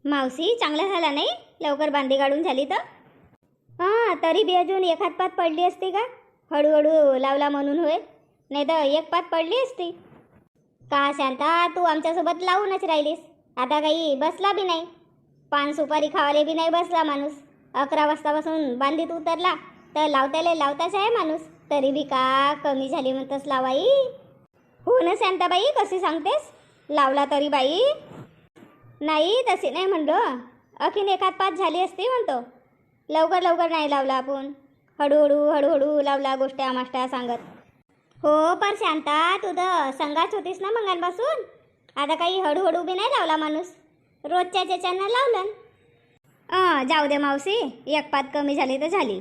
मावशी चांगला झाला नाही लवकर बांधी काढून झाली तर. हां तरी बी अजून एक हात पात पडली असती का, हळूहळू लावला म्हणून होय, नाही तर एक पात पडली असती. का शांता तू आमच्यासोबत लावूनच राहिलीस, आता काही बसला बी नाही, पान सुपारी खावाले बी नाही बसला माणूस. 11 वाजतापासून बांधीत उतरला तर लावताले लावताच आहे माणूस, तरी बी का कमी झाली म्हणतस लावाई. हो ना शांताबाई, कशी सांगतेस, लावला तरी बाई. नाही तशी नाही म्हणलो, अखीन एखाद पाच झाली असती म्हणतो. लवकर लवकर नाही लावला आपण, हळूहळू हळूहळू लावला गोष्टी आमाष्ट्या सांगत. हो पर शांता तू तर संगाच होतीस ना मंगांपासून, आता काही हळूहळू बी नाही लावला माणूस, रोजच्या त्याच्यानं लावलं. जाऊ दे मावशी, एक पात कमी झाली तर झाली.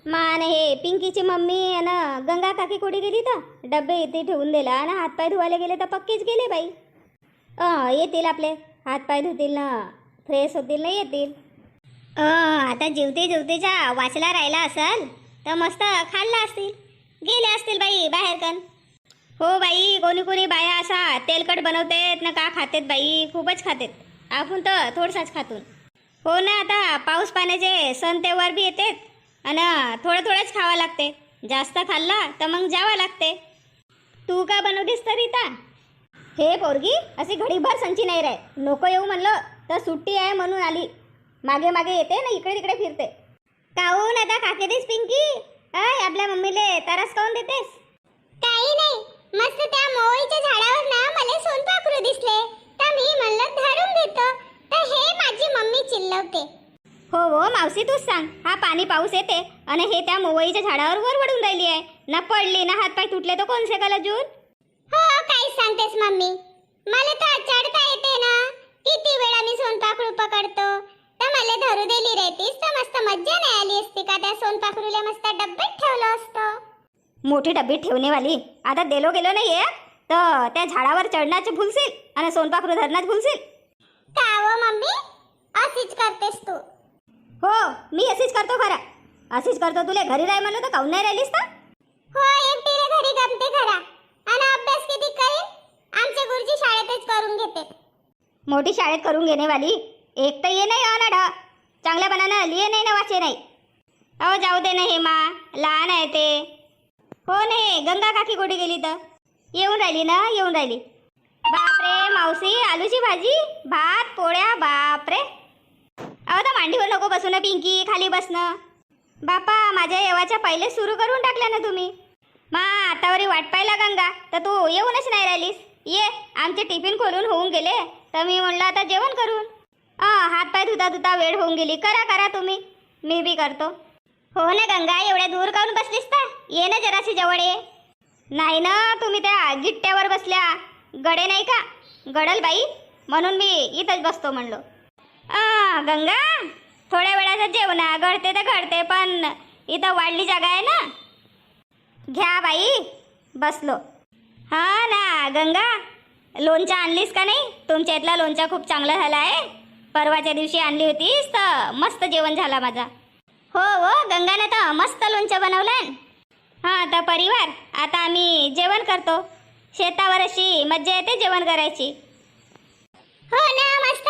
मान हे पिंकीची मम्मी आणि गंगा काकी कुठे गेली तर डब्बे इथे ठेवून दिला आणि हातपाय धुवायला गेले तर पक्कीच गेले बाई. येतील आपले हातपाय धुतील ना, फ्रेश होतील ना येतील. आता जेवते जेवतेच्या वाचला राहिला असेल तर मस्त खाल्ला असतील, गेले असतील बाई बाहेर कन. हो बाई, कोणी कोणी बाया असा तेलकट बनवतेत ना का खातेत बाई, खूपच खातेत, आपण तर थोडसाच खातून. हो ना, आता पाऊस पाण्याचे सण तेव्हार बी येतेत आणि थोडं थोडंच खावं लागते, जास्त खाल्ला तर मग जावं लागते. तू का बनवतेस तर रीता? हे पोरगी अशी घडीभर संची नाही रे, नको येऊ म्हणलं तर सुट्टी आहे म्हणून आली, मागे मागे येते ना इकडे तिकडे फिरते. काहून आता खाके देस पिंकी, आपल्या मम्मीले तरस काऊन देतेस? काही नाही, मस्त त्या मोळीच्या झाडावर ना मला सोनपाखरू दिसले तर मी म्हणलं धरून देतो, तर हे माझी मम्मी चिल्लवते. हो हो मावशी तूच सांग, हा पाणी पाऊस येते आणि हे त्या मोवईच्या झाडावर वरवडून राहिली आहे ना, पडली ना हातपाय तुटले तर कोण सेकल अजून. हो काय सांगतेस मम्मी, मला तर चढता येते ना, किती वेळा मी सोनपाखरू पकडतो, तर मला धरू दिली राहतीस तर मस्त मज्जा नाही आली असती का, त्या सोनपाखरूला मस्त डब्यात ठेवलं असतं. मोठी डब्बी ठेवणेवाली, आता देलो गेलो नाहीये तर त्या झाडावर चढण्याचे भुलशील आणि सोनपाखरू धरण्यात भुलशील. का हो मम्मी, अशीच करतेस तू? हो मी अशीच करतो, खरा अशीच करतो. तुला घरी राह म्हणलं तर काऊन नाही राहिलीस तर? हो एकटीला घरी गमते खरा, आणि अभ्यास किती करेन, आमचे गुरुजी शाळेतच करून घेते. मोठी शाळेत करून घेणेवाली, एक तर ये नाही अनाड चांगल्यापणानं लिहे नाही ना वाचे नाही. अहो जाऊ दे ना हे मा, लहान आहे ते. हो नाही, गंगा काकी कुठे गेली तर? येऊन राहिली ना, येऊन राहिली. बापरे मावशी, आलूची भाजी भात पोळ्या, बापरे. अहो तर मांडीवर नको बसू ना पिंकी, खाली बसणं. बापा माझ्या येवाच्या पहिले सुरू करून टाकल्या ना तुम्ही. मा आतावरी वाट पाहिला गंगा तर तू येऊनच नाही राहिलीस. ये, आमचे टिफिन खोलून होऊन गेले तर मी म्हणलं आता जेवण करून. हातपाय धुता धुता वेळ होऊन गेली, करा करा तुम्ही, मी बी करतो. हो ना गंगा, एवढ्या दूर काऊन बसलीस तर ये ना जराशी जवळ ये. नाही ना, तुम्ही त्या गिट्ट्यावर बसल्या, गडे नाही का गडल बाई, म्हणून मी इथंच बसतो म्हणलो. गंगा थोड्या वेळाचं जेवणा, घडते तर घडते, पण इथं वाढली जागा आहे ना, घ्या बाई बसलो. हा ना गंगा, लोणचं आणलीस का नाही? तुमच्या इथला लोणचा खूप चांगला झाला आहे, परवाच्या दिवशी आणली होतीस तर मस्त जेवण झाला माझा. हो हो गंगाने तर मस्त लोणचं बनवलं. हां तर परिवार आता आम्ही जेवण करतो, शेतावर अशी मज्जा येते जेवण करायची. हो ना, मस्त